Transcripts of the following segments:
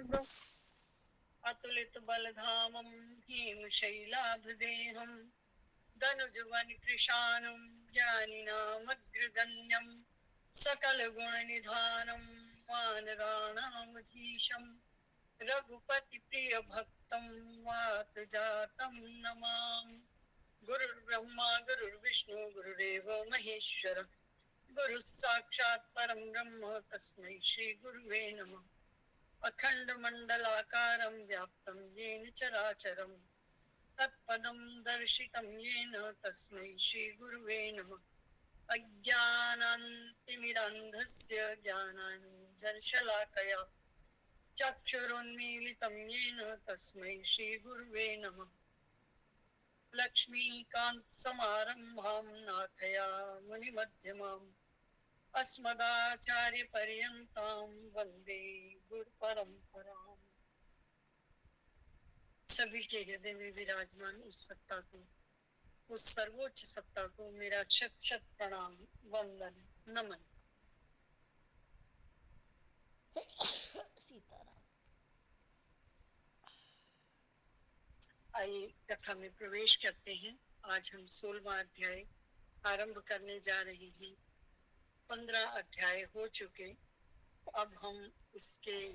अतुलित बलधामं हेमशैलाभदेहं धनुजवन कृशानं ज्ञानिनामग्रगण्यं सकलगुणनिधानं वानराणामधीशं रघुपतिप्रियभक्तं वातजातं नमामि। गुरुर्ब्रह्मा गुरुर्विष्णु गुरुदेव महेश्वर गुरुः साक्षात् परं ब्रह्म तस्मै श्री गुरुवे नमः। अखंड मंडलाकारं व्याप्तं येन चराचरं तत्पदं दर्शितं येन तस्मै श्री गुरुवे नमः। अज्ञानान्तिमिरान्धस्य ज्ञानाञ्जनशलाकया चक्षुरुन्मीलितं येन तस्मै श्री गुरुवे नमः। लक्ष्मीकान्तसमारम्भां नाथयामुनिमध्यमाम् अस्मदाचार्यपर्यन्तां वन्दे गुरुपरम्पराम्। सभी के हृदय में विराजमान उस सत्ता को, उस सर्वोच्च सत्ता को मेरा शत शत प्रणाम, वंदन, नमन। सीताराम। आइए कथा में प्रवेश करते हैं। आज हम 16वां अध्याय आरंभ करने जा रहे हैं। 15 अध्याय हो चुके, अब हम इसके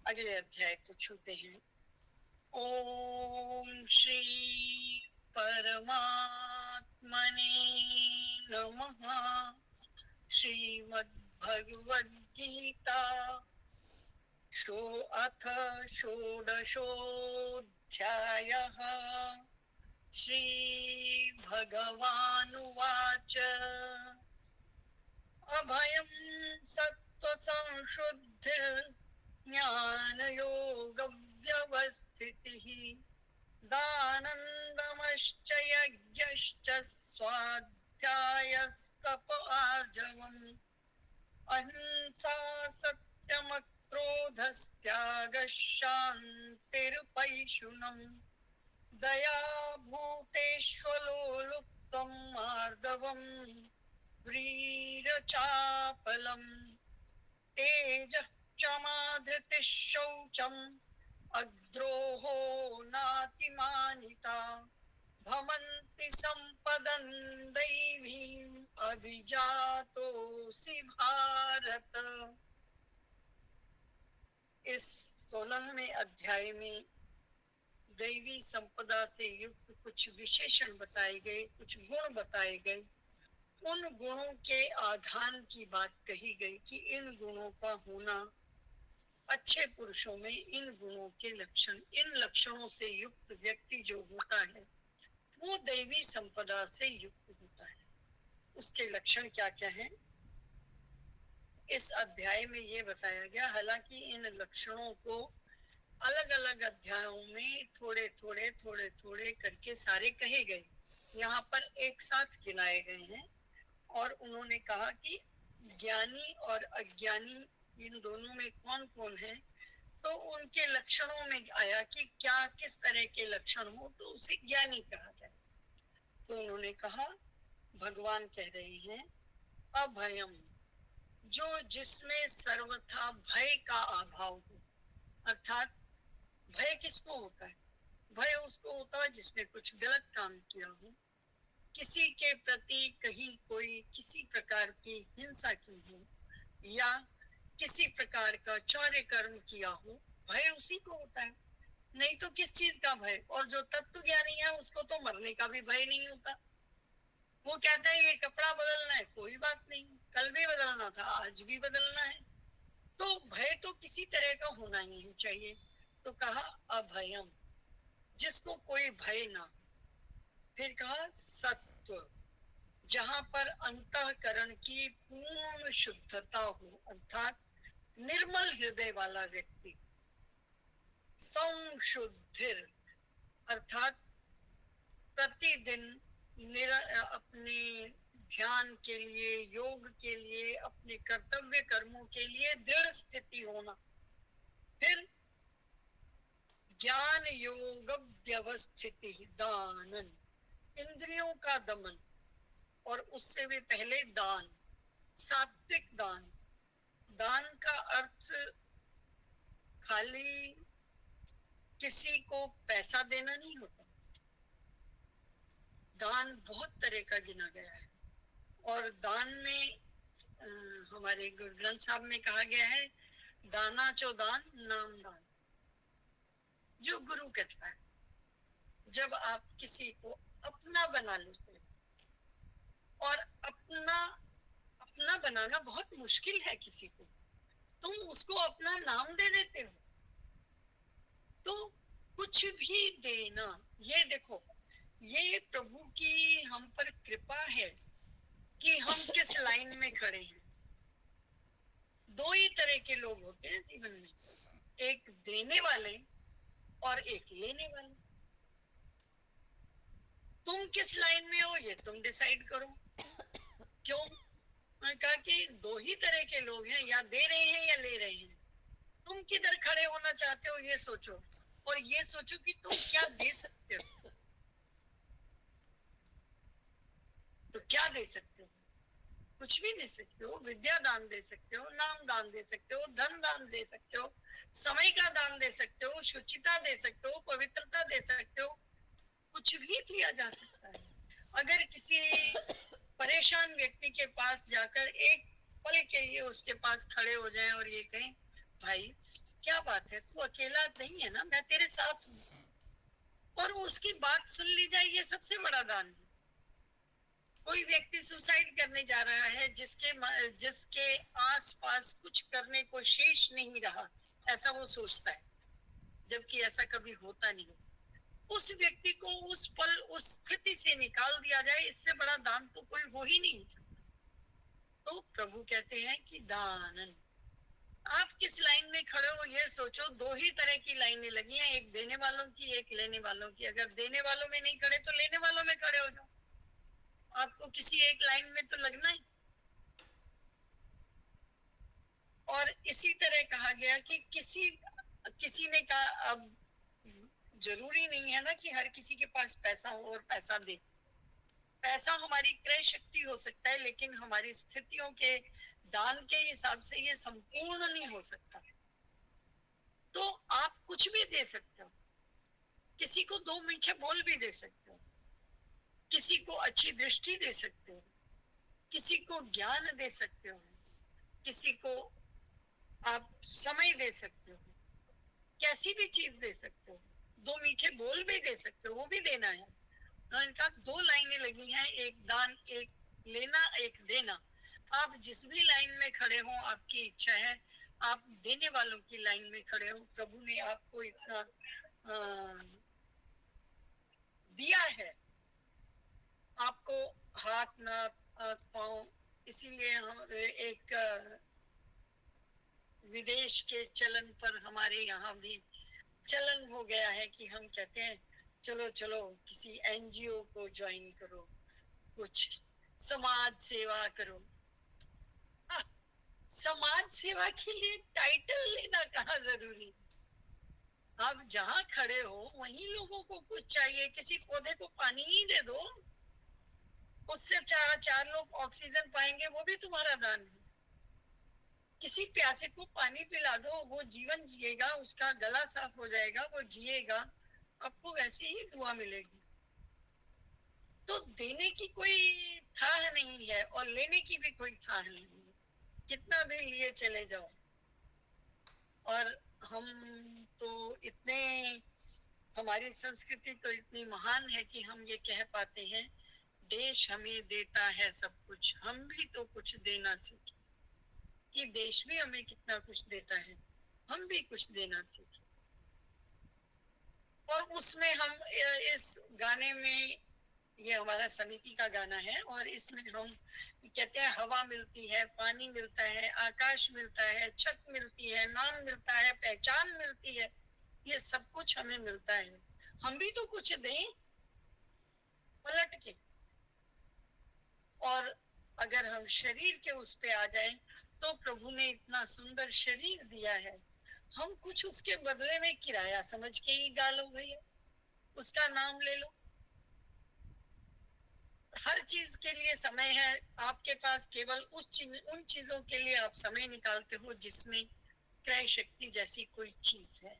अगले अध्याय को छूते हैं। ओम श्री परमात्मने नमः। श्रीमद्भगवद्गीता अथ षोडशोऽध्यायः। श्रीभगवानुवाच अभयं सत्त्वसंशुद्धिर्ज्ञानयोगव्यवस्थितिः दानन्दमश्च यज्ञश्च स्वाध्यायस्तप आर्जवम् अहिंसा सत्यमक्रोधस्त्यागः शान्तिरुपैशुनम् दया भूतेष्वलोलुप्तं मार्दवम् ह्रीरचापलम् तेजः क्षमा धृतिः शौचम् अद्रोहो नातिमानिता भवन्ति सम्पदं दैवीम् अभिजातोऽसि भारत। इस 16वें अध्याय में दैवी संपदा से युक्त कुछ विशेषण बताए गए, कुछ गुण बताए गए। उन गुणों के आधान की बात कही गई कि इन गुणों का होना, अच्छे पुरुषों में इन गुणों के लक्षण, इन लक्षणों से युक्त व्यक्ति जो होता है वो दैवी संपदा से युक्त होता है। उसके लक्षण क्या क्या हैं इस अध्याय में ये बताया गया। हालांकि इन लक्षणों को अलग अलग अध्यायों में थोड़े थोड़े करके सारे कहे गए, यहाँ पर एक साथ गिनाए गए हैं। और उन्होंने कहा कि ज्ञानी और अज्ञानी इन दोनों में कौन कौन है, तो उनके लक्षणों में आया कि क्या किस तरह के लक्षण हो तो उसे ज्ञानी कहा जाए। तो उन्होंने कहा, भगवान कह रहे हैं अभयम, जो जिसमें सर्वथा भय का अभाव हो। अर्थात भय किसको होता है? भय उसको होता है जिसने कुछ गलत काम किया हो, किसी के प्रति कहीं कोई किसी प्रकार की हिंसा की हो या किसी प्रकार का चौर्य कर्म किया हो, भय उसी को होता है। नहीं तो किस चीज का भय? और जो तत्व ज्ञानी है उसको तो मरने का भी भय नहीं होता। वो कहता है ये कपड़ा बदलना है, कोई बात नहीं, कल भी बदलना था, आज भी बदलना है। तो भय तो किसी तरह का होना ही नहीं चाहिए। तो कहा अभयम, जिसको कोई भय ना हो। फिर कहा सत्व, जहां पर अंतःकरण की पूर्ण शुद्धता हो, अर्थात निर्मल हृदय वाला व्यक्ति। संशुद्धिर, अर्थात प्रतिदिन अपने ध्यान के लिए, योग के लिए, अपने कर्तव्य कर्मों के लिए दृढ़ स्थिति होना। फिर ज्ञान योग व्यवस्थिति दानन, इंद्रियों का दमन, और उससे भी पहले दान, सात्विक दान। दान का अर्थ खाली किसी को पैसा देना नहीं होता। दान बहुत तरह का गिना गया है, और दान में हमारे गुरु ग्रंथ साहब में कहा गया है, दाना चो दान नाम दान। जो गुरु कहता है, जब आप किसी को अपना बना लेते हो, और अपना अपना बनाना बहुत मुश्किल है किसी को, तुम उसको अपना नाम दे देते हो, तो कुछ भी देना, ये देखो, ये प्रभु की हम पर कृपा है कि हम किस लाइन में खड़े हैं। दो ही तरह के लोग होते हैं जीवन में, एक देने वाले और एक लेने वाले। तुम किस लाइन में हो ये तुम डिसाइड करो। क्यों? मैं कहा कि दो ही तरह के लोग हैं, या दे रहे हैं या ले रहे हैं। तुम किधर खड़े होना चाहते हो ये सोचो, और ये सोचो कि तुम क्या दे सकते हो। तो क्या दे सकते हो? कुछ भी दे सकते हो। विद्या दान दे सकते हो, नाम दान दे सकते हो, धन दान दे सकते हो, समय का दान दे सकते हो, शुचिता दे सकते हो, पवित्रता दे सकते हो। कुछ भी दिया जा सकता है। अगर किसी परेशान व्यक्ति के पास जाकर एक पल के लिए उसके पास खड़े हो जाएं और ये कहें, भाई क्या बात है, तू अकेला नहीं है ना, मैं तेरे साथ हूँ, और उसकी बात सुन ली जाए, ये सबसे बड़ा दान है। कोई व्यक्ति सुसाइड करने जा रहा है, जिसके आसपास कुछ करने को शेष नहीं रहा, ऐसा वो सोचता है, जबकि ऐसा कभी होता नहीं। उस व्यक्ति को उस पल उस स्थिति से निकाल दिया जाए, इससे बड़ा दान तो कोई हो ही नहीं सकता। तो प्रभु कहते हैं कि दान, आप किस लाइन में खड़े हो ये सोचो। दो ही तरह की लाइनें लगी हैं, एक देने वालों की, एक लेने वालों की। अगर देने वालों में नहीं खड़े तो लेने वालों में खड़े हो जाओ। आपको किसी एक लाइन में तो लगना है। और इसी तरह कहा गया कि किसी ने कहा, अब जरूरी नहीं है ना कि हर किसी के पास पैसा हो और पैसा दे। पैसा हमारी क्रय शक्ति हो सकता है, लेकिन हमारी स्थितियों के दान के हिसाब से ये संपूर्ण नहीं हो सकता। तो आप कुछ भी दे सकते हो। किसी को दो मीठे बोल भी दे सकते हो, किसी को अच्छी दृष्टि दे सकते हो, किसी को ज्ञान दे सकते हो, किसी को आप समय दे सकते हो, कैसी भी चीज दे सकते हो। दो मीठे बोल भी दे सकते हो, वो भी देना है। इनका दो लाइनें लगी हैं, एक दान, एक लेना, एक देना। आप जिस भी लाइन में खड़े हो, आपकी इच्छा है आप देने वालों की लाइन में खड़े हो। प्रभु ने आपको इतना दिया है, आपको हाथ नाक पाँव। इसीलिए हम एक विदेश के चलन पर हमारे यहाँ भी चलन हो गया है कि हम कहते हैं चलो चलो किसी एनजीओ को ज्वाइन करो, कुछ समाज सेवा करो। समाज सेवा के लिए टाइटल लेना कहाँ जरूरी है। आप जहाँ खड़े हो वहीं लोगों को कुछ चाहिए। किसी पौधे को पानी ही दे दो, उससे चार लोग ऑक्सीजन पाएंगे, वो भी तुम्हारा दान है। किसी प्यासे को पानी पिला दो, वो जीवन जिएगा, उसका गला साफ हो जाएगा, वो जिएगा, आपको वैसे ही दुआ मिलेगी। तो देने की कोई थाह नहीं है और लेने की भी कोई थाह नहीं है, कितना भी लिए चले जाओ। और हम तो इतने, हमारी संस्कृति तो इतनी महान है कि हम ये कह पाते हैं, देश हमें देता है सब कुछ, हम भी तो कुछ देना सीखें। कि देश भी हमें कितना कुछ देता है, हम भी कुछ देना सीखें। और उसमें हम इस गाने में, ये हमारा समिति का गाना है, और इसमें हम कहते हैं हवा मिलती है, पानी मिलता है, आकाश मिलता है, छत मिलती है, नाम मिलता है, पहचान मिलती है, ये सब कुछ हमें मिलता है। हम भी तो कुछ दें पलट के। और अगर हम शरीर के उस पे आ जाएं, तो प्रभु ने इतना सुंदर शरीर दिया है, हम कुछ उसके बदले में किराया समझ के ही गालो भैया, उसका नाम ले लो। हर चीज के लिए समय है आपके पास, केवल उन चीजों के लिए आप समय निकालते हो जिसमें क्रय शक्ति जैसी कोई चीज है।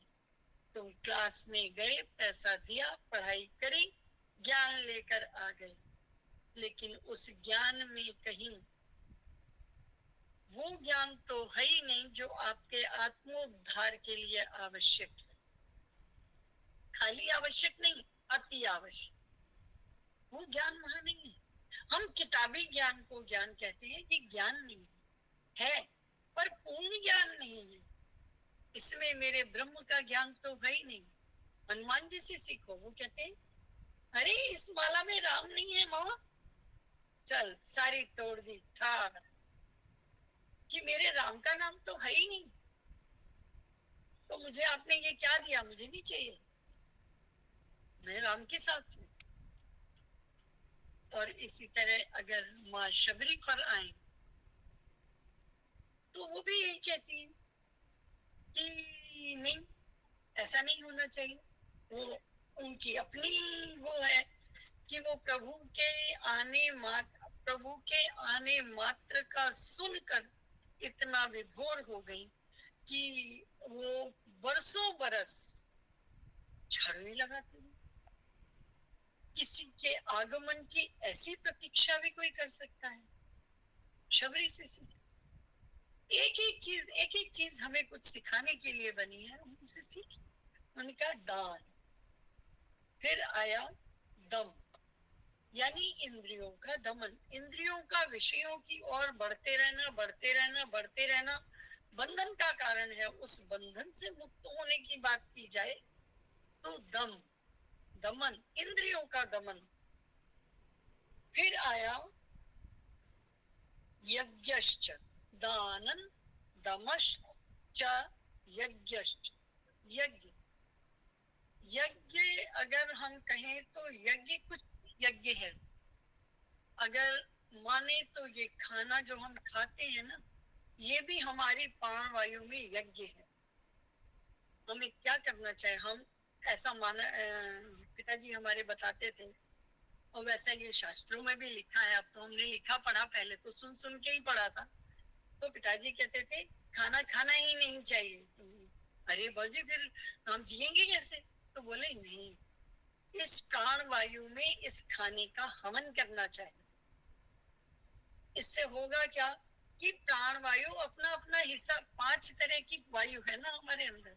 तुम क्लास में गए, पैसा दिया, पढ़ाई करी, ज्ञान लेकर आ गए, लेकिन उस ज्ञान में कहीं वो ज्ञान तो है ही नहीं जो आपके आत्मोद्धार के लिए आवश्यक है। खाली आवश्यक नहीं, अति आवश्यक। वो ज्ञान वहां नहीं है। हम किताबी ज्ञान को ज्ञान कहते हैं, ये ज्ञान नहीं है, पर पूर्ण ज्ञान नहीं है। इसमें मेरे ब्रह्म का ज्ञान तो है ही नहीं। हनुमान जी से सीखो, वो कहते हैं अरे इस माला में राम नहीं है माँ, चल सारी तोड़ दी था कि मेरे राम का नाम तो है ही नहीं, तो मुझे आपने ये क्या दिया, मुझे नहीं चाहिए, मैं राम के साथ हूँ। और इसी तरह अगर माँ शबरी पर आए तो वो भी यही कहती है कि नहीं, ऐसा नहीं होना चाहिए। वो उनकी अपनी वो है कि वो प्रभु के आने मात्र का सुनकर इतना विभोर हो गई कि वो बरसों बरस झाड़ू ही लगाती है। किसी के आगमन की ऐसी प्रतीक्षा भी कोई कर सकता है? शबरी से सीख, एक एक चीज हमें कुछ सिखाने के लिए बनी है, हम उसे सीख। उनका दान, फिर आया दम, यानी इंद्रियों का दमन, इंद्रियों का विषयों की ओर बढ़ते रहना, बढ़ते रहना, बढ़ते रहना बंधन का कारण है। उस बंधन से मुक्त होने की बात की जाए तो दम, दमन, इंद्रियों का दमन। फिर आया यज्ञश्च, दानन दमश्च यज्ञश्च, यज्ञ। यज्ञ अगर हम कहें तो यज्ञ कुछ यज्ञ है। अगर माने तो ये खाना जो हम खाते हैं ना, ये भी हमारी प्राण वायु में यज्ञ है। हमें क्या करना चाहिए? हम ऐसा माना, पिताजी हमारे बताते थे, और वैसा ये शास्त्रों में भी लिखा है। अब तो हमने लिखा पढ़ा, पहले तो सुन सुन के ही पढ़ा था। तो पिताजी कहते थे खाना खाना ही नहीं चाहिए। अरे बाजी फिर हम जिएंगे कैसे? तो बोले नहीं, इस प्राण वायु में इस खाने का हवन करना चाहिए। इससे होगा क्या कि प्राण वायु अपना अपना हिस्सा, 5 तरह की वायु है ना हमारे अंदर,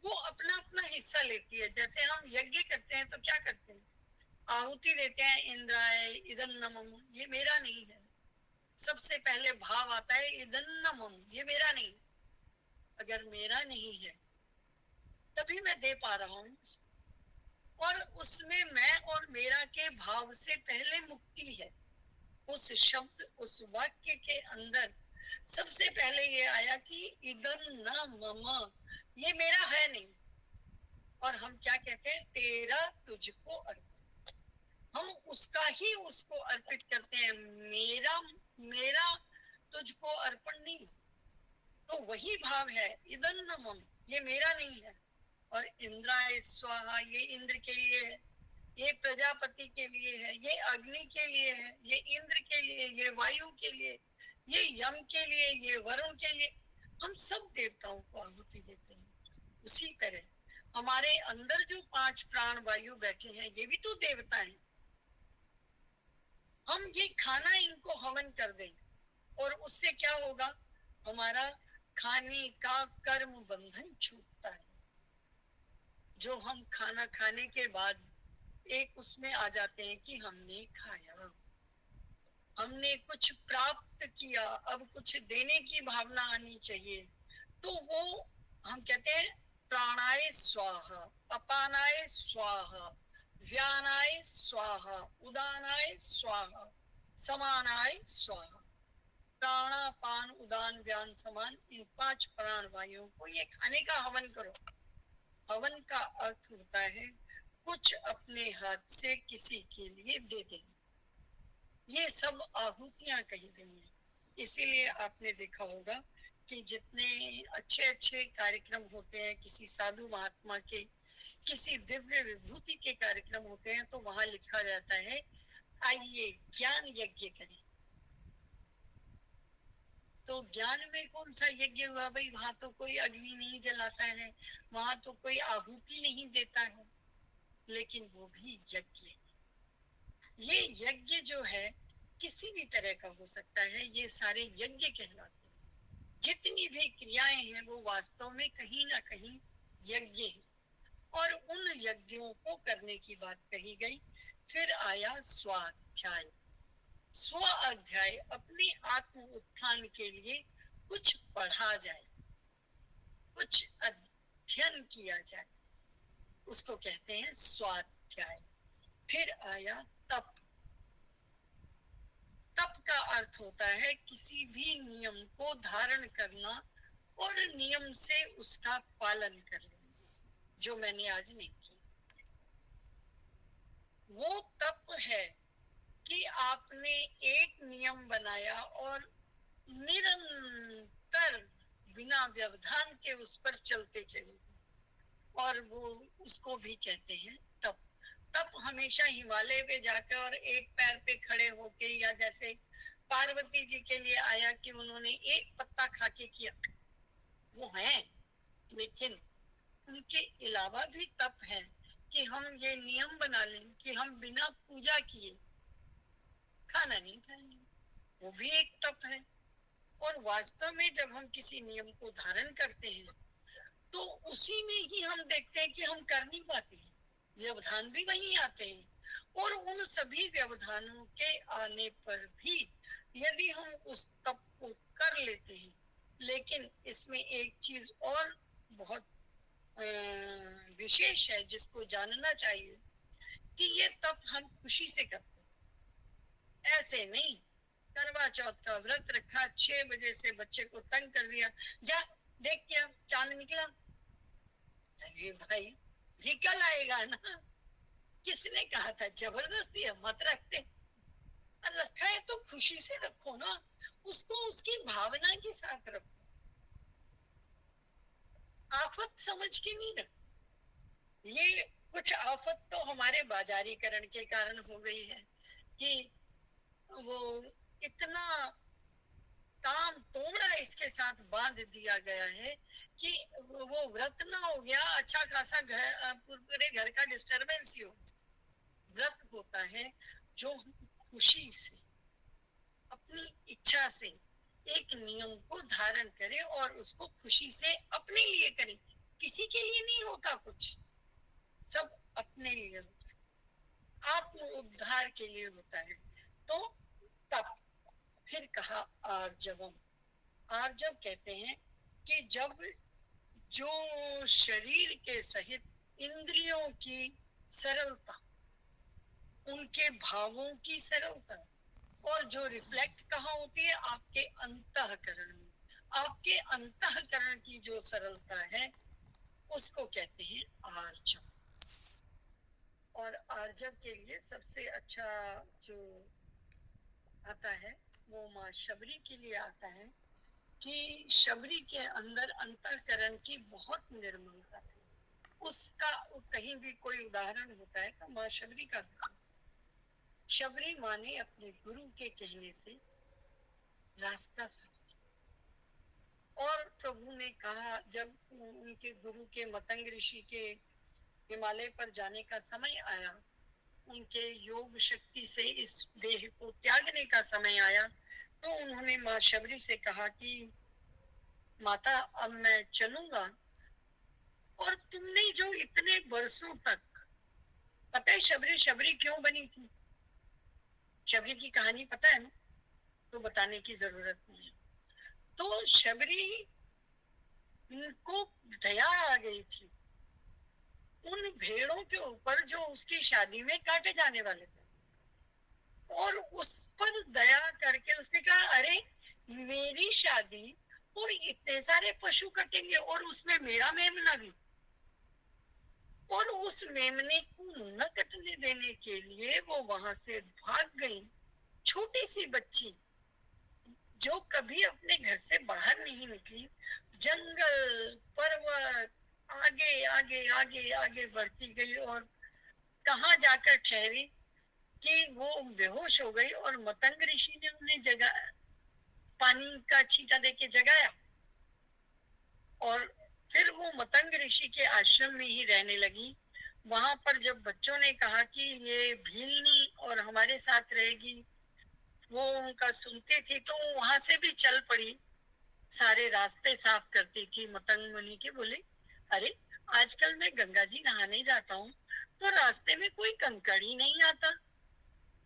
वो अपना अपना हिस्सा लेती है। जैसे हम यज्ञ करते हैं तो क्या करते हैं? आहुति देते हैं, इंद्राय इदन्नमम, ये मेरा नहीं है। सबसे पहले भाव आता है इदन्नमम, ये मेरा नहीं। अगर मेरा नहीं है तभी मैं दे पा रहा हूँ, और उसमें मैं और मेरा के भाव से पहले मुक्ति है। उस शब्द, उस वाक्य के अंदर सबसे पहले ये आया कि इदन न मम, ये मेरा है नहीं। और हम क्या कहते हैं? तेरा तुझको अर्पित। हम उसका ही उसको अर्पित करते हैं, मेरा मेरा तुझको अर्पण नहीं। तो वही भाव है इदन न मम, ये मेरा नहीं है। और इंद्राय स्वाहा, ये इंद्र के लिए है, ये प्रजापति के लिए है, ये अग्नि के लिए है, ये इंद्र के लिए, ये वायु के लिए, ये यम के लिए, ये वरुण के लिए। हम सब देवताओं को आहुति देते हैं। उसी तरह हमारे अंदर जो 5 प्राण वायु बैठे हैं, ये भी तो देवता हैं। हम ये खाना इनको हवन कर दें, और उससे क्या होगा? हमारा खाने का कर्म बंधन छूटता है। जो हम खाना खाने के बाद एक उसमें आ जाते हैं कि हमने खाया, हमने कुछ प्राप्त किया, अब कुछ देने की भावना आनी चाहिए। तो वो हम कहते हैं प्राणाय स्वाहा, अपानाय स्वाहा, व्यानाय स्वाहा, उदानाय स्वाहा, समानाय स्वाहा। प्राणापान उदान व्यान समान, इन 5 प्राण वायुओं को ये खाने का हवन करो। हवन का अर्थ होता है कुछ अपने हाथ से किसी के लिए दे देना। ये सब आहुतियां कही गई हैं। इसीलिए आपने देखा होगा कि जितने अच्छे अच्छे कार्यक्रम होते हैं, किसी साधु महात्मा के, किसी दिव्य विभूति के कार्यक्रम होते हैं, तो वहां लिखा जाता है आइए ज्ञान यज्ञ करें। तो ज्ञान में कौन सा यज्ञ हुआ भाई? वहां तो कोई अग्नि नहीं जलाता है, वहां तो कोई आहुति नहीं देता है, लेकिन वो भी यज्ञ। ये यज्ञ जो है किसी भी तरह का हो सकता है, ये सारे यज्ञ कहलाते हैं। जितनी भी क्रियाएं हैं वो वास्तव में कहीं ना कहीं यज्ञ है, और उन यज्ञों को करने की बात कही गई। फिर आया स्वाध्याय। स्व अध्याय, अपने आत्म उत्थान के लिए कुछ पढ़ा जाए, कुछ अध्ययन किया जाए, उसको कहते हैं स्वाध्याय। फिर आया तप। तप का अर्थ होता है किसी भी नियम को धारण करना और नियम से उसका पालन कर लेना, जो मैंने आज नहीं किया। वो तप है कि आपने एक नियम बनाया और निरंतर बिना व्यवधान के उस पर चलते चले, और वो उसको भी कहते हैं तप। तप हमेशा हिमालय पे जाकर और एक पैर पे खड़े होके, या जैसे पार्वती जी के लिए आया कि उन्होंने एक पत्ता खा के किया, वो है। लेकिन उनके अलावा भी तप है कि हम ये नियम बना लें कि हम बिना पूजा किए खाना नहीं खाएंगे, वो भी एक तप है। और वास्तव में जब हम किसी नियम को धारण करते हैं तो उसी में ही हम देखते हैं कि हम कर नहीं पाते हैं, व्यवधान भी वहीं आते हैं। और उन सभी व्यवधानों के आने पर भी यदि हम उस तप को कर लेते हैं, लेकिन इसमें एक चीज और बहुत विशेष है जिसको जानना चाहिए, कि ये तप हम खुशी से करते हैं, ऐसे नहीं। करवा चौथ का व्रत रखा, 6 बजे से बच्चे को तंग कर दिया, जा देख क्या चांद निकला। अरे भाई जी कल आएगा ना, किसने कहा था जबरदस्ती है मत रखते, रखा है तो खुशी से रखो ना, उसको उसकी भावना के साथ रखो, आफत समझ के नहीं रखो। ये कुछ आफत तो हमारे बाजारीकरण के कारण हो गई है कि वो इतना ताम तोमड़ा इसके साथ बांध दिया गया है कि वो व्रत ना हो गया, अच्छा खासा घर, पूरे घर का डिस्टरबेंस ही हो। व्रत होता है जो खुशी से, अपनी इच्छा से एक नियम को धारण करें और उसको खुशी से अपने लिए करें, किसी के लिए नहीं होता कुछ, सब अपने लिए होता है, आत्म उद्धार के लिए होता है। तो तब फिर कहा आर्जवम। आर्जव कहते हैं कि जब जो शरीर के सहित इंद्रियों की सरलता, उनके भावों की सरलता, और जो रिफ्लेक्ट कहाँ होती है? आपके अंतःकरण में। आपके अंतःकरण की जो सरलता है उसको कहते हैं आर्जव। और आर्जव के लिए सबसे अच्छा जो आता है वो माँ शबरी के लिए आता है कि शबरी के अंदर अंतःकरण की बहुत निर्मलता थी। उसका कहीं भी कोई उदाहरण होता है तो माँ शबरी का। शबरी माँ ने अपने गुरु के कहने से रास्ता समझा, और प्रभु ने कहा, जब उनके गुरु के मतंग ऋषि के हिमालय पर जाने का समय आया, उनके योग शक्ति से इस देह को त्यागने का समय आया, तो उन्होंने माँ शबरी से कहा कि माता अब मैं चलूंगा, और तुमने जो इतने वर्षों तक, पता है शबरी शबरी क्यों बनी थी? शबरी की कहानी पता है ना, तो बताने की जरूरत नहीं है। तो शबरी को दया आ गई थी उन भेड़ों के ऊपर जो उसकी शादी में काटे जाने वाले थे, और उस पर दया करके उसने कहा, अरे मेरी शादी और इतने सारे पशु कटेंगे और उसमें मेरा मेमना भी। और उस मेमने को न कटने देने के लिए वो वहां से भाग गई, छोटी सी बच्ची जो कभी अपने घर से बाहर नहीं निकली, जंगल पर्वत आगे आगे आगे आगे बढ़ती गई, और कहाँ जाकर ठहरी कि वो बेहोश हो गई, और मतंग ऋषि ने उन्हें जगा, पानी पानी का छींटा देके जगाया और फिर वो मतंग ऋषि के आश्रम में ही रहने लगी। वहां पर जब बच्चों ने कहा कि ये भीलनी और हमारे साथ रहेगी, वो उनका सुनती थी तो वहां से भी चल पड़ी, सारे रास्ते साफ करती थी मतंग मुनि के। बोले अरे आजकल मैं गंगा जी नहाने जाता हूँ तो रास्ते में कोई कंकड़ ही नहीं आता,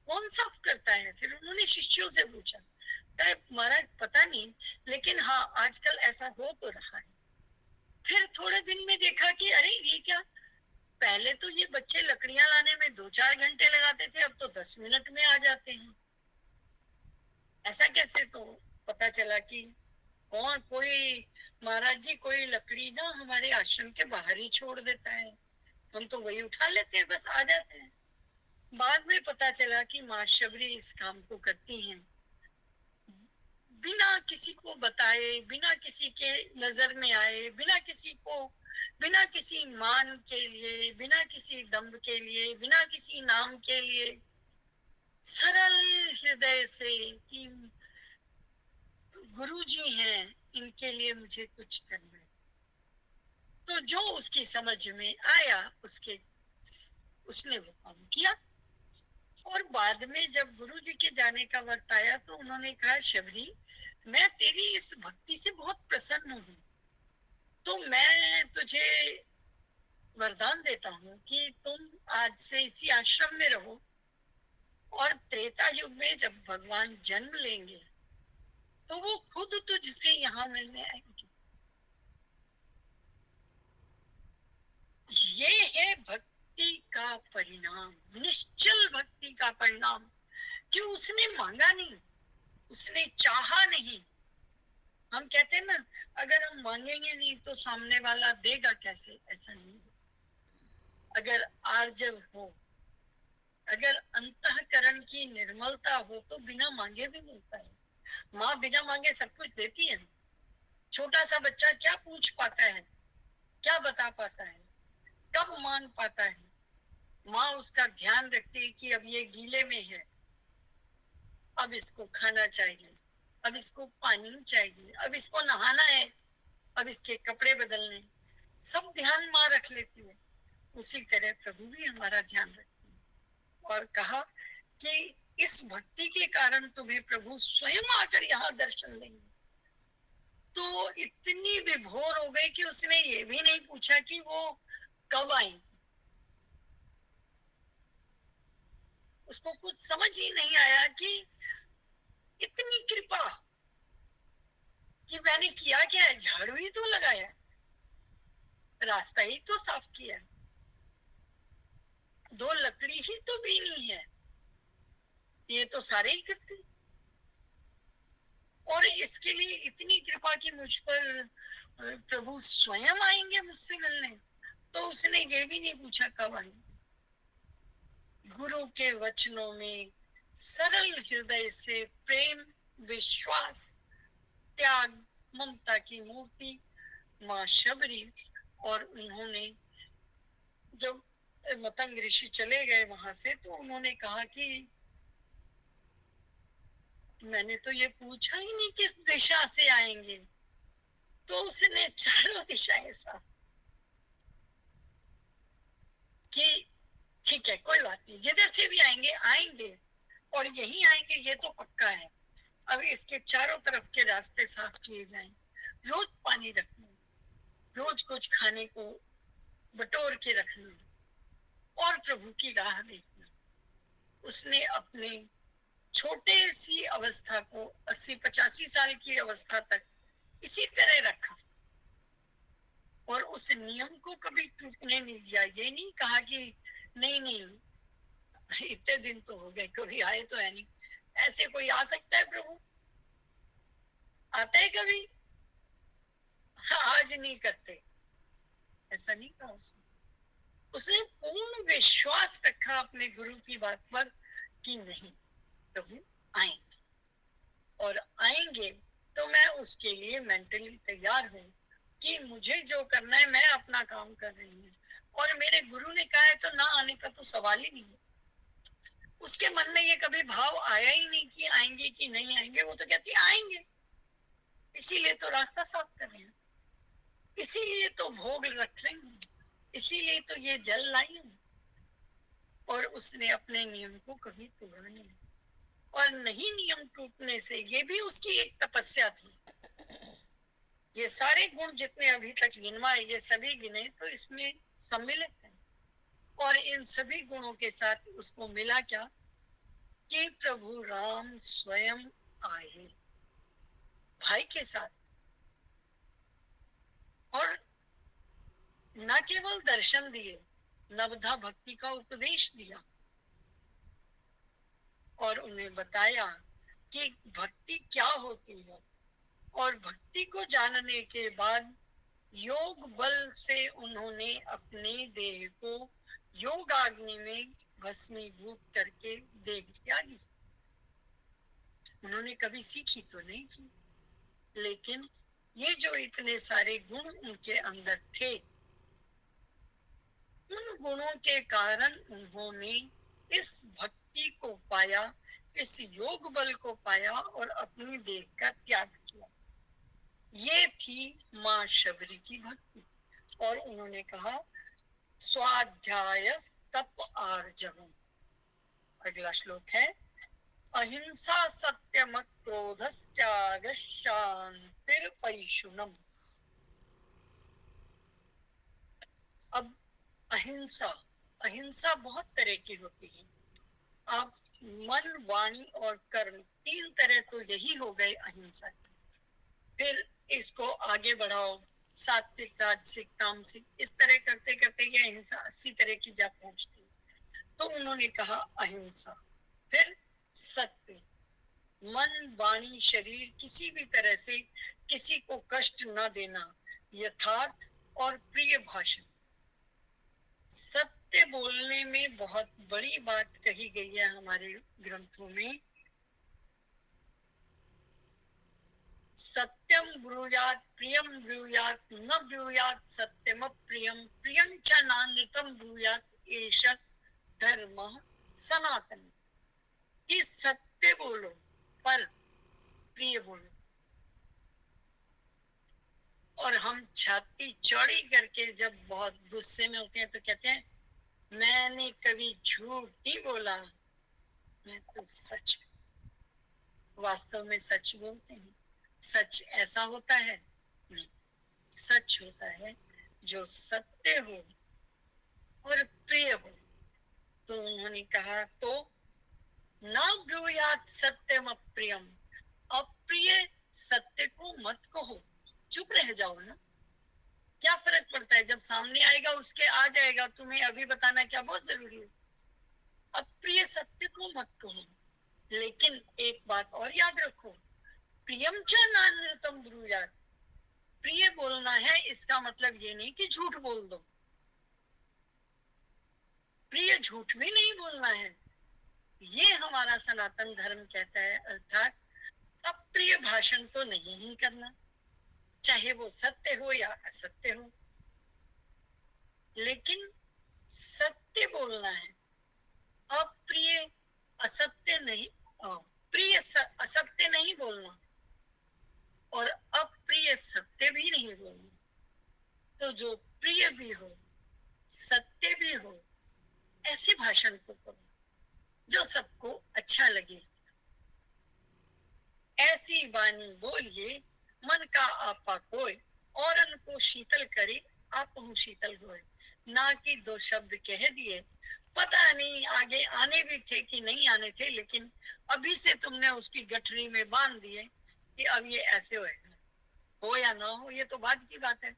कौन साफ करता है? फिर उन्होंने शिष्यों से पूछा, महाराज पता नहीं, लेकिन हाँ आजकल ऐसा हो तो रहा है। फिर थोड़े दिन में देखा कि अरे ये क्या, पहले तो ये बच्चे लकड़ियां लाने में 2-4 घंटे लगाते थे, अब तो 10 मिनट में आ जाते हैं। ऐसा कैसे? तो पता चला कि कौन, कोई महाराज जी कोई लकड़ी ना हमारे आश्रम के बाहर ही छोड़ देता है, हम तो वही उठा लेते हैं, बस आ जाते हैं। बाद में पता चला कि माँ शबरी इस काम को करती हैं, बिना किसी को बताए, बिना किसी के नजर में आए, बिना किसी मान के लिए, बिना किसी दम्भ के लिए, बिना किसी नाम के लिए, सरल हृदय से कि गुरु जी हैं, इनके लिए मुझे कुछ करना है। तो जो उसकी समझ में आया उसने वो काम किया। और बाद में जब गुरु जी के जाने का वक्त आया तो उन्होंने कहा, शबरी मैं तेरी इस भक्ति से बहुत प्रसन्न हूँ, तो मैं तुझे वरदान देता हूँ कि तुम आज से इसी आश्रम में रहो, और त्रेता युग में जब भगवान जन्म लेंगे तो वो खुद तुझसे यहाँ मिलने आएंगे। ये है भक्ति का परिणाम, निश्चल भक्ति का परिणाम, कि उसने मांगा नहीं, उसने चाहा नहीं। हम कहते हैं ना, अगर हम मांगेंगे नहीं तो सामने वाला देगा कैसे? ऐसा नहीं। अगर आर्जव हो, अगर अंतःकरण की निर्मलता हो तो बिना मांगे भी मिलता है। माँ बिना मांगे सब कुछ देती है। छोटा सा बच्चा क्या पूछ पाता है, क्या बता पाता है, कब मांग पाता है? माँ उसका ध्यान रखती है कि अब ये गीले में है, अब इसको खाना चाहिए, अब इसको पानी चाहिए, अब इसको नहाना है, अब इसके कपड़े बदलने, सब ध्यान माँ रख लेती है। उसी तरह प्रभु भी हमारा ध्यान रखते हैं। और कहा कि इस भक्ति के कारण तुम्हें प्रभु स्वयं आकर यहाँ दर्शन देंगे। तो इतनी विभोर हो गई कि उसने ये भी नहीं पूछा कि वो कब आएंगे, उसको कुछ समझ ही नहीं आया कि इतनी कृपा, कि मैंने किया क्या है, झाड़ू ही तो लगाया, रास्ता ही तो साफ किया, 2 लकड़ी ही तो बीनी है, ये तो सारे ही करते। और इसके लिए इतनी कृपा की मुझ पर प्रभु स्वयं आएंगे मुझसे मिलने, तो उसने ये भी नहीं पूछा कब आएंगे। गुरु के वचनों में सरल हृदय से प्रेम, विश्वास, त्याग, ममता की मूर्ति माँ शबरी। और उन्होंने जब मतंग ऋषि चले गए वहां से तो उन्होंने कहा कि मैंने तो ये पूछा ही नहीं किस दिशा से आएंगे, तो उसने चारों दिशाएं साफ कि ठीक है कोई बात नहीं, जिधर से भी आएंगे आएंगे और यही आएंगे ये तो पक्का है। अब इसके चारों तरफ के रास्ते साफ किए जाएं, रोज पानी रखना, रोज कुछ खाने को बटोर के रखना और प्रभु की राह देखना। उसने अपने छोटे सी अवस्था को 80-85 साल की अवस्था तक इसी तरह रखा और उस नियम को कभी टूटने नहीं दिया। ये नहीं कहा कि नहीं नहीं इतने दिन तो हो गए, कभी आए तो है नहीं, ऐसे कोई आ सकता है प्रभु? आते है कभी? आज नहीं करते, ऐसा नहीं कहा उसने। उसने पूर्ण विश्वास रखा अपने गुरु की बात पर कि नहीं प्रभु आएंगे, और आएंगे तो मैं उसके लिए मेंटली तैयार हूँ कि मुझे जो करना है मैं अपना काम कर रही हूँ, और मेरे गुरु ने कहा है तो ना आने का तो सवाल ही नहीं है। उसके मन में ये कभी भाव आया ही नहीं कि आएंगे कि नहीं आएंगे, वो तो कहती आएंगे। तो रास्ता साफ कर रहे हैं, इसीलिए तो भोग रख रही हूँ, इसीलिए तो ये जल लाई हूँ। और उसने अपने नियम को कभी तोड़ा नहीं, और नहीं नियम टूटने से, ये भी उसकी एक तपस्या थी। ये सारे गुण जितने अभी तक गिनवाए, ये सभी गिने तो इसमें सम्मिलित है। और इन सभी गुणों के साथ उसको मिला क्या कि प्रभु राम स्वयं आए भाई के साथ, और न केवल दर्शन दिए, नवधा भक्ति का उपदेश दिया और उन्हें बताया कि भक्ति क्या होती है। और भक्ति को जानने के बाद योग बल से उन्होंने अपने देह को योगाग्नि में भस्मीभूत करके देह त्यागी। उन्होंने कभी सीखी तो नहीं की, लेकिन ये जो इतने सारे गुण उनके अंदर थे, उन गुणों के कारण उन्होंने इस भक्ति को पाया, इस योग बल को पाया और अपनी देह का त्याग किया। ये थी माँ शबरी की भक्ति। और उन्होंने कहा स्वाध्याय तप आर्जवम। अगला श्लोक है अहिंसा सत्यम क्रोधस्त्याग शांतिर्पैशुनम। अब अहिंसा, अहिंसा बहुत तरह की होती है। आप मन, वाणी और कर्म, तीन तरह तो यही हो गए अहिंसा। फिर इसको आगे बढ़ाओ, सात्विक, राजसिक, तामसिक, इस तरह करते करते ये अहिंसा 80 तरह की जा पहुंचती है। तो उन्होंने कहा अहिंसा, फिर सत्य, मन, वाणी, शरीर किसी भी तरह से किसी को कष्ट न देना, यथार्थ और प्रिय भाषण। सत्य बोलने में बहुत बड़ी बात कही गई है हमारे ग्रंथों में। सत्यम ब्रूयात प्रियम ब्रूयात न ब्रूयात सत्यम प्रियम प्रियं च नानृतम ब्रूयात एष धर्म सनातन। कि सत्य बोलो पर प्रिय बोलो। और हम छाती चौड़ी करके जब बहुत गुस्से में होते हैं तो कहते हैं मैंने कभी झूठ नहीं बोला, मैं तो सच, वास्तव में सच बोलते हैं। सच ऐसा होता है नहीं, सच होता है जो सत्य हो और प्रिय हो। तो उन्होंने कहा तो ना ब्रूयात सत्यम अप्रियम, अप्रिय सत्य को मत कहो, चुप रह जाओ ना। क्या फर्क पड़ता है, जब सामने आएगा उसके आ जाएगा, तुम्हें अभी बताना क्या बहुत जरूरी है। अप्रिय सत्य को मत कहो, लेकिन एक बात और याद रखो, प्रियम च नान्यतम ब्रूयात, प्रिय बोलना है इसका मतलब ये नहीं कि झूठ बोल दो, प्रिय झूठ भी नहीं बोलना है, ये हमारा सनातन धर्म कहता है। अर्थात अप्रिय भाषण तो नहीं ही करना, चाहे वो सत्य हो या असत्य हो, लेकिन सत्य बोलना है। अप्रिय असत्य नहीं, प्रिय असत्य नहीं बोलना और अप्रिय सत्य भी नहीं बोलना। तो जो प्रिय भी हो, सत्य भी हो, ऐसे भाषण को करो जो सबको अच्छा लगे। ऐसी वाणी बोलिए मन का आपा कोय, औरन को शीतल करे आप हूँ शीतल होए। ना कि दो शब्द कह दिए, पता नहीं आगे आने भी थे कि नहीं आने थे, लेकिन अभी से तुमने उसकी गठरी में बांध दिए कि अब ये ऐसे होएगा, हो या ना हो ये तो बाद की बात है,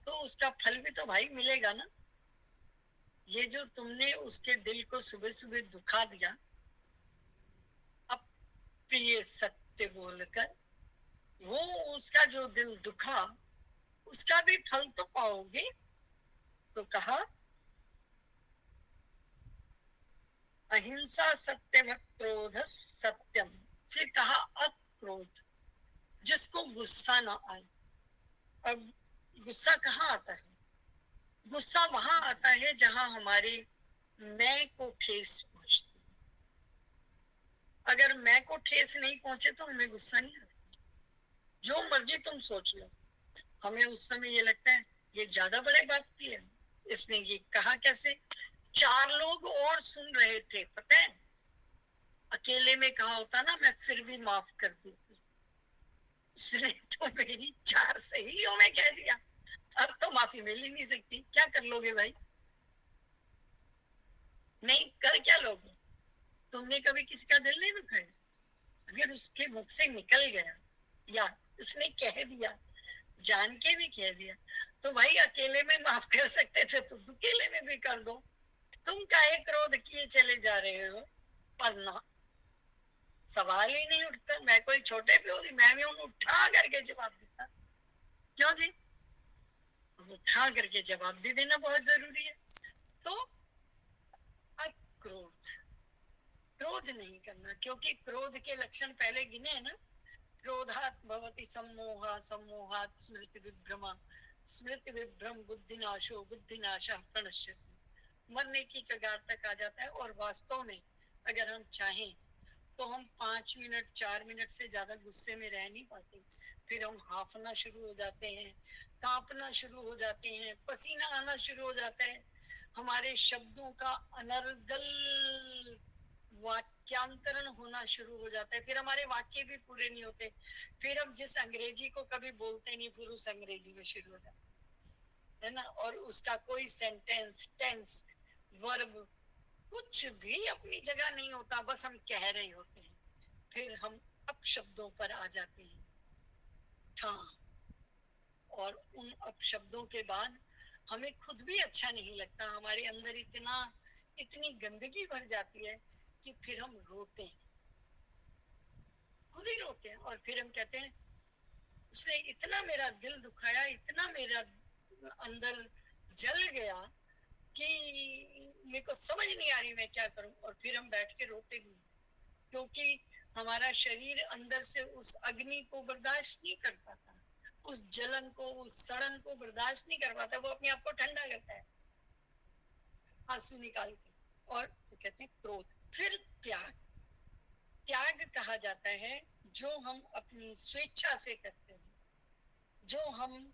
तो उसका फल भी तो भाई मिलेगा ना। ये जो तुमने उसके दिल को सुबह सुबह दुखा दिया, अब प्रिय सत्य बोलकर, वो उसका जो दिल दुखा, उसका भी फल तो पाओगे। तो कहा अहिंसा सत्यम क्रोध सत्यम, फिर कहा अक्रोध, जिसको गुस्सा ना आए। अब गुस्सा कहाँ आता है? गुस्सा वहां आता है जहां हमारे मैं को ठेस पहुंचती है। अगर मैं को ठेस नहीं पहुंचे तो हमें गुस्सा नहीं आता। जो मर्जी तुम सोच लो। हमें उस समय ये लगता है ये ज्यादा बड़े बाप की है, इसने ये कहा कैसे। 4 लोग और सुन रहे थे, पता है। अकेले में कहा होता ना मैं फिर भी माफ कर देती, उसने तो मेरी 4 सहेलियों में कह दिया। अब तो माफी मिल ही नहीं सकती, क्या कर लोगे भाई। नहीं कर क्या लोगे। तुमने कभी किसी का दिल नहीं दुखाया। अगर उसके मुख से निकल गया या उसने कह दिया, जान के भी कह दिया, तो भाई अकेले में माफ कर सकते थे तो अकेले में भी कर दो। तुम काहे क्रोध किए चले जा रहे हो। पर ना, सवाल ही नहीं उठता। मैं कोई छोटे पे होती, मैं भी उन्हें उठा करके जवाब देता। क्यों जी, उठा करके जवाब भी देना बहुत जरूरी है। तो अक्रोध, क्रोध नहीं करना, क्योंकि क्रोध के लक्षण पहले गिने हैं ना। क्रोधात भवति सम्मोह, सम्मोहात स्मृति विभ्रम, स्मृति विभ्रम बुद्धिनाशो, बुद्धिनाशः प्रणश्यति। मरने की कगार तक आ जाता है। और वास्तव में अगर हम चाहें तो हम 5 मिनट 4 मिनट से ज्यादा गुस्से में रह नहीं पाते। फिर हम हाफना शुरू हो जाते हैं, कांपना शुरू हो जाते हैं, पसीना आना शुरू हो जाता है। हमारे शब्दों का अनर्गल वाक्यांतरण होना शुरू हो जाता है। फिर हमारे वाक्य भी पूरे नहीं होते। फिर हम जिस अंग्रेजी को कभी बोलते नहीं, फिर उस अंग्रेजी में शुरू हो जाते है ना। और उसका कोई सेंटेंस, टेंस, वर्ब कुछ भी अपनी जगह नहीं होता, बस हम कह रहे होते हैं। फिर हम अपशब्दों पर आ जाते हैं। हाँ, और उन अपशब्दों के बाद हमें खुद भी अच्छा नहीं लगता। हमारे अंदर इतनी गंदगी भर जाती है कि फिर हम रोते हैं, खुद ही रोते हैं। और फिर हम कहते हैं उसने इतना मेरा दिल दुखाया, इतना मेरा अंदर जल गया कि मेरे को समझ नहीं आ रही मैं क्या करूं। और फिर हम बैठ के रोते भी, क्योंकि हमारा शरीर अंदर से उस अग्नि को बर्दाश्त नहीं कर पाता, उस जलन को, उस सड़न को बर्दाश्त नहीं कर पाता। वो अपने आप को ठंडा करता है आंसू निकाल के। और कहते हैं क्रोध। फिर त्याग, त्याग कहा जाता है जो हम अपनी स्वेच्छा से करते हैं, जो हम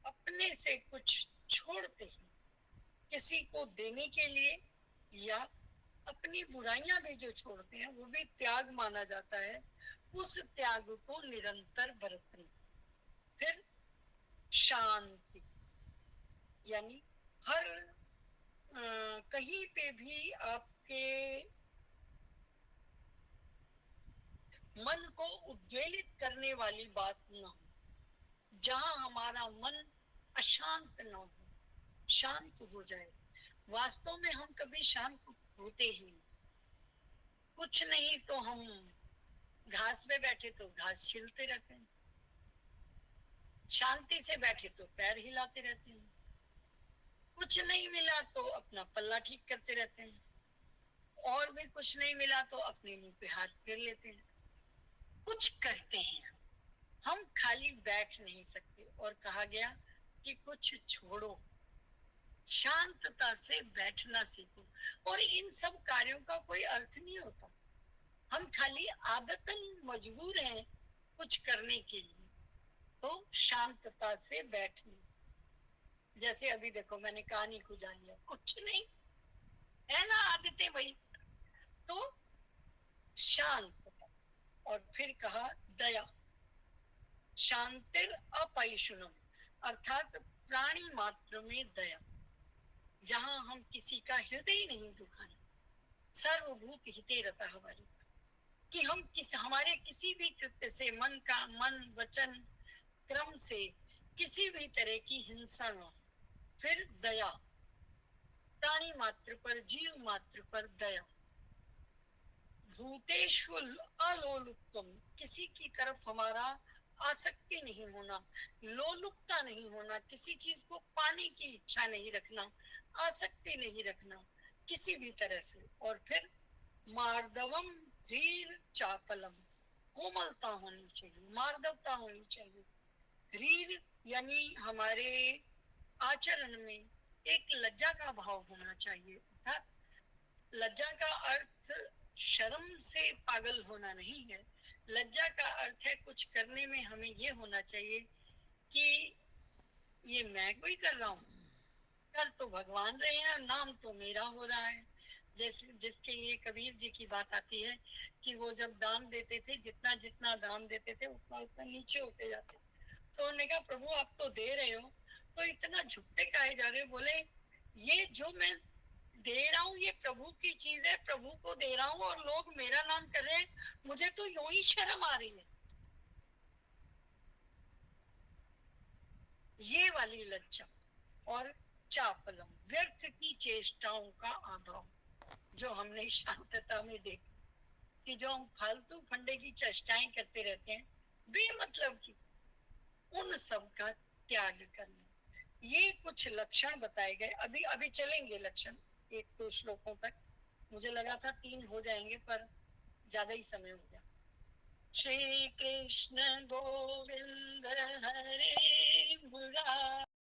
अपने से कुछ छोड़ते हैं किसी को देने के लिए, या अपनी बुराइयां भी जो छोड़ते हैं वो भी त्याग माना जाता है। उस त्याग को निरंतर बरतना। फिर शांति, यानी हर कहीं पे भी आपके मन को उद्वेलित करने वाली बात न हो, जहां हमारा मन अशांत न हो, शांत हो जाए। वास्तव में हम कभी शांत होते ही नहीं। कुछ नहीं तो हम घास पे बैठे तो घास छिलते रहते हैं, शांति से बैठे तो पैर हिलाते रहते हैं, कुछ नहीं मिला तो अपना पल्ला ठीक करते रहते हैं, और भी कुछ नहीं मिला तो अपने मुंह पे हाथ फेर लेते हैं। कुछ करते हैं, हम खाली बैठ नहीं सकते। और कहा गया कि कुछ छोड़ो, शांतता से बैठना सीखो। और इन सब कार्यों का कोई अर्थ नहीं होता, हम खाली आदतन मजबूर हैं कुछ करने के लिए। तो शांतता से बैठना, जैसे अभी देखो मैंने कहानी को जान लिया, कुछ नहीं है ना, आदतें वही। तो शांतता। और फिर कहा दया, शांतिर अपैशुनम, अर्थात प्राणी मात्र में दया, जहां हम किसी का हृदय नहीं दुखाएं। सर्वभूत हिते रता हमारी, कि हम हमारे किसी भी कृत्य से मन वचन क्रम से किसी भी तरह की हिंसा न हो। फिर दया, प्राणी मात्र पर, जीव मात्र पर दया। भूतेषु अलोलुप्तम, किसी की तरफ हमारा आसक्ति नहीं होना, लोलुपता नहीं होना, किसी चीज को पाने की इच्छा नहीं रखना, आसक्ति नहीं रखना किसी भी तरह से। और फिर मार्दवम धीर चापलम, कोमलता होनी चाहिए, मार्दवता होनी चाहिए। धीर यानी हमारे आचरण में एक लज्जा का भाव होना चाहिए। लज्जा का अर्थ शर्म से पागल होना नहीं है, लज्जा का अर्थ है कुछ करने में हमें ये होना चाहिए कि ये मैं कोई कर रहा हूँ, कर तो भगवान रहे हैं, नाम तो मेरा हो रहा है। जैसे जिसके लिए कबीर जी की बात आती है कि वो जब दान देते थे, जितना जितना दान देते थे उतना उतना नीचे होते जाते। तो उन्होंने कहा प्रभु आप तो दे रहे हो, तो इतना झुकते काहे जा रहे हो? बोले ये जो मैं दे रहा हूँ ये प्रभु की चीज है, प्रभु को दे रहा हूँ और लोग मेरा नाम कर रहे हैं, मुझे तो यूं ही शर्म आ रही है। ये वाली लज्जा। और चापलम, व्यर्थ की चेष्टाओं का अभाव, जो हमने शांतता में देखा कि जो हम फालतू फंडे की चेष्टाएं करते रहते हैं बेमतलब की, उन सब का त्याग करना। ये कुछ लक्षण बताए गए। अभी अभी चलेंगे लक्षण एक दो श्लोकों तक। मुझे लगा था 3 हो जाएंगे पर ज्यादा ही समय हो गया। श्री कृष्ण गोविंद हरे